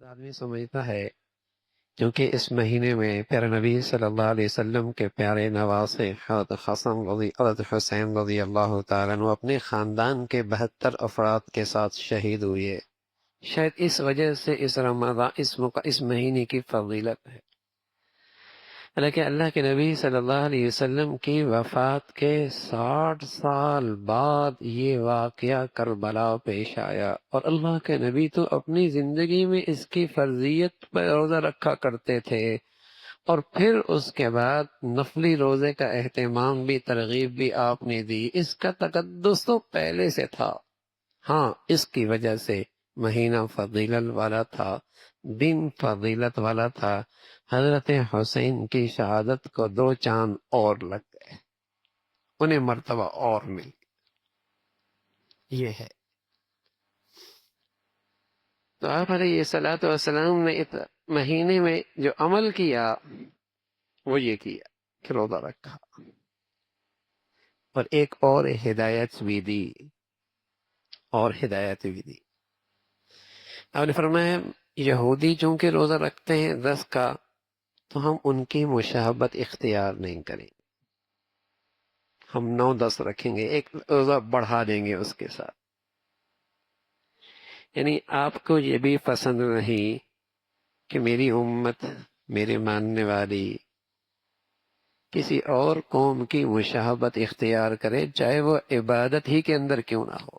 بعد آدمی سمجھتا ہے کیونکہ اس مہینے میں پیارے نبی صلی اللہ علیہ وسلم کے پیارے نواسے حضرت حسین رضی اللہ تعالیٰ عنہ اپنے خاندان کے 72 افراد کے ساتھ شہید ہوئے. شاید اس وجہ سے اس مہینے کی فضیلت ہے. حالانکہ اللہ کے نبی صلی اللہ علیہ وسلم کی وفات کے 60 سال بعد یہ واقعہ کربلا پیش آیا، اور اللہ کے نبی تو اپنی زندگی میں اس کی فرضیت پر روزہ رکھا کرتے تھے، اور پھر اس کے بعد نفلی روزے کا اہتمام بھی، ترغیب بھی آپ نے دی. اس کا تقدس تو پہلے سے تھا. ہاں، اس کی وجہ سے مہینہ فضیلت والا تھا، دن فضیلت والا تھا. حضرت حسین کی شہادت کو 2 چاند اور لگ گئے، انہیں مرتبہ اور مل گئی. یہ ہے تو آپ علیہ الصلوۃ والسلام نے اس مہینے میں جو عمل کیا وہ یہ کیا کہ روزہ رکھا، اور ایک اور ہدایت بھی دی. آپ نے فرمایا یہودی چونکہ روزہ رکھتے ہیں 10 کا، تو ہم ان کی مشابہت اختیار نہیں کریں، ہم 9-10 رکھیں گے، ایک روزہ بڑھا دیں گے اس کے ساتھ. یعنی آپ کو یہ بھی پسند نہیں کہ میری امت، میرے ماننے والی کسی اور قوم کی مشابہت اختیار کرے، چاہے وہ عبادت ہی کے اندر کیوں نہ ہو.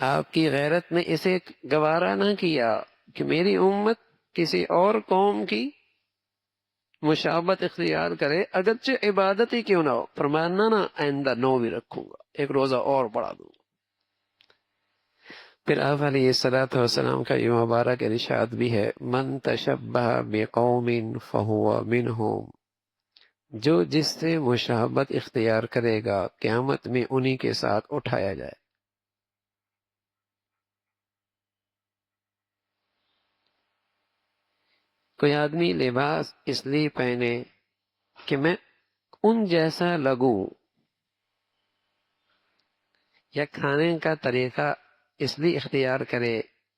آپ کی غیرت نے اسے گوارا نہ کیا کہ میری امت کسی اور قوم کی مشابہت اختیار کرے، اگرچہ عبادت ہی کیوں نہ ہو. فرمانا نا آئندہ 9 بھی رکھوں گا، ایک روزہ اور بڑھا دوں گا. پھر آپ علیہ الصلوۃ والسلام کا یہ مبارک ارشاد بھی ہے، من تشبہ بقوم فہو منہم، جو جس سے مشابہت اختیار کرے گا قیامت میں انہی کے ساتھ اٹھایا جائے. کوئی آدمی لباس اس لیے پہنے کہ میں ان جیسا لگوں، یا کھانے کا طریقہ اس لیے اختیار کرے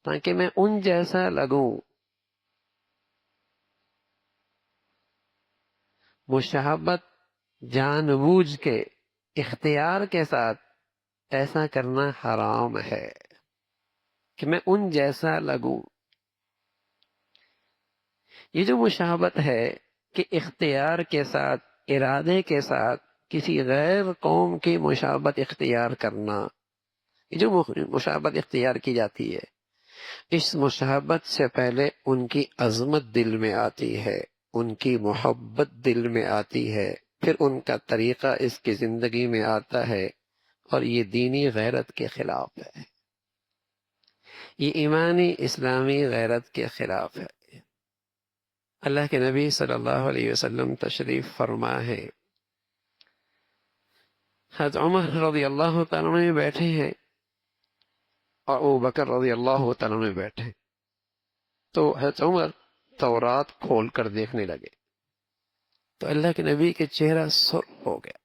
تاکہ میں ان جیسا لگوں. مشابہت جان بوجھ کے، اختیار کے ساتھ ایسا کرنا حرام ہے کہ میں ان جیسا لگوں. یہ جو مشابہت ہے کہ اختیار کے ساتھ، ارادے کے ساتھ کسی غیر قوم کی مشابہت اختیار کرنا، یہ جو مشابہت اختیار کی جاتی ہے، اس مشابہت سے پہلے ان کی عظمت دل میں آتی ہے، ان کی محبت دل میں آتی ہے، پھر ان کا طریقہ اس کی زندگی میں آتا ہے، اور یہ دینی غیرت کے خلاف ہے، یہ ایمانی اسلامی غیرت کے خلاف ہے. اللہ کے نبی صلی اللہ علیہ وسلم تشریف فرما ہے، حضرت عمر رضی اللہ تعالیٰ عنہ بیٹھے ہیں اور ابو بکر رضی اللہ تعالیٰ عنہ بیٹھے ہیں. تو حضرت عمر تورات کھول کر دیکھنے لگے تو اللہ کے نبی کے چہرہ سرخ ہو گیا.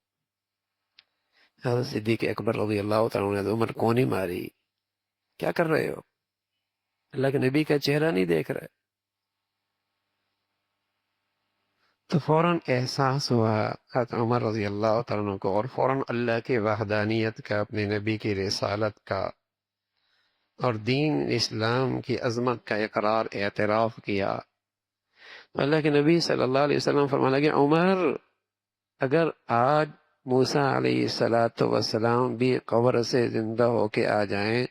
حضرت صدیق اکبر رضی اللہ تعالیٰ عنہ نے عمر کونی ماری، کیا کر رہے ہو؟ اللہ کے نبی کا چہرہ نہیں دیکھ رہے. تو فوراً احساس ہوا حضرت عمر رضی اللہ تعالیٰ عنہ کو، اور فوراً اللہ کی وحدانیت کا، اپنے نبی کی رسالت کا اور دین اسلام کی عظمت کا اقرار، اعتراف کیا. اللہ کے نبی صلی اللہ علیہ وسلم فرمانے لگے، عمر، اگر آج موسیٰ علیہ السلام بھی قبر سے زندہ ہو کے آ جائیں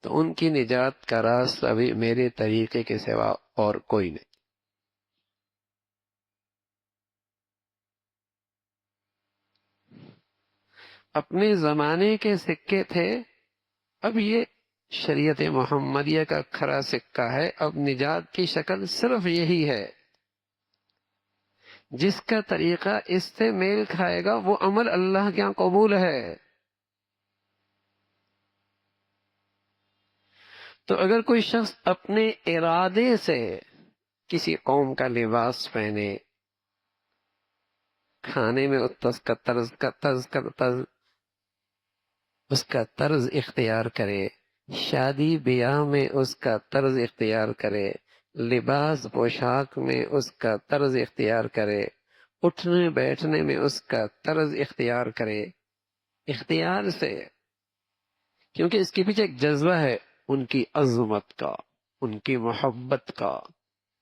تو ان کی نجات کا راستہ بھی میرے طریقے کے سوا اور کوئی نہیں. اپنے زمانے کے سکے تھے، اب یہ شریعت محمدیہ کا کھرا سکہ ہے. اب نجات کی شکل صرف یہی ہے، جس کا طریقہ اس سے میل کھائے گا وہ عمل اللہ کے یہاں قبول ہے. تو اگر کوئی شخص اپنے ارادے سے کسی قوم کا لباس پہنے، کھانے میں اس کا طرز اختیار کرے، شادی بیاہ میں اس کا طرز اختیار کرے، لباس پوشاک میں اس کا طرز اختیار کرے، اٹھنے بیٹھنے میں اس کا طرز اختیار کرے، اختیار سے، کیونکہ اس کے پیچھے ایک جذبہ ہے ان کی عظمت کا، ان کی محبت کا،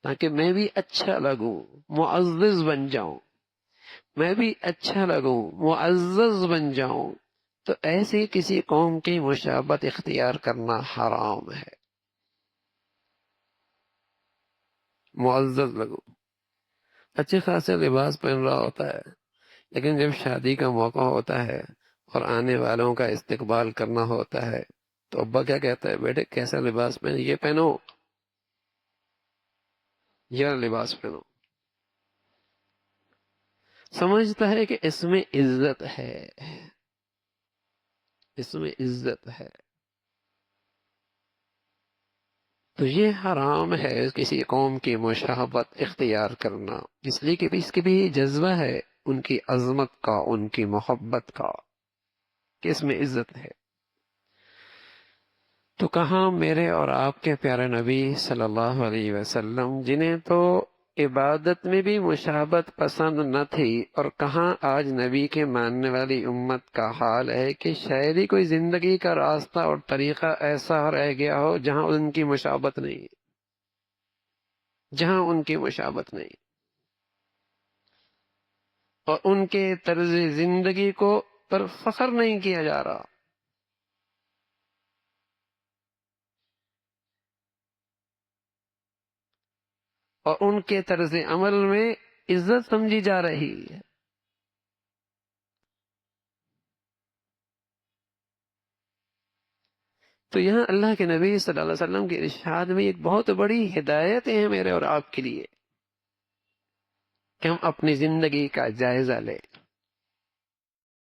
تاکہ میں بھی اچھا لگوں، معزز بن جاؤں، میں بھی اچھا لگوں، معزز بن جاؤں. تو ایسی کسی قوم کی مشابہت اختیار کرنا حرام ہے. معزز لگو، اچھے خاصے لباس پہن رہا ہوتا ہے، لیکن جب شادی کا موقع ہوتا ہے اور آنے والوں کا استقبال کرنا ہوتا ہے تو ابا کیا کہتا ہے؟ بیٹے کیسا لباس پہن، یہ پہنو، یہ لباس پہنو. سمجھتا ہے کہ اس میں عزت ہے، اس میں عزت ہے. تو یہ حرام ہے کسی قوم کی مشابہت اختیار کرنا، اس لیے کہ اس کے بھی جذبہ ہے ان کی عظمت کا، ان کی محبت کا، کہ اس میں عزت ہے. تو کہاں میرے اور آپ کے پیارے نبی صلی اللہ علیہ وسلم، جنہیں تو عبادت میں بھی مشابہت پسند نہ تھی، اور کہاں آج نبی کے ماننے والی امت کا حال ہے کہ شاید ہی کوئی زندگی کا راستہ اور طریقہ ایسا رہ گیا ہو جہاں ان کی مشابہت نہیں، جہاں ان کی مشابہت نہیں، اور ان کے طرز زندگی کو پر فخر نہیں کیا جا رہا، اور ان کے طرز عمل میں عزت سمجھی جا رہی ہے. تو یہاں اللہ کے نبی صلی اللہ علیہ وسلم کے ارشاد میں ایک بہت بڑی ہدایت ہے میرے اور آپ کے لیے، کہ ہم اپنی زندگی کا جائزہ لیں.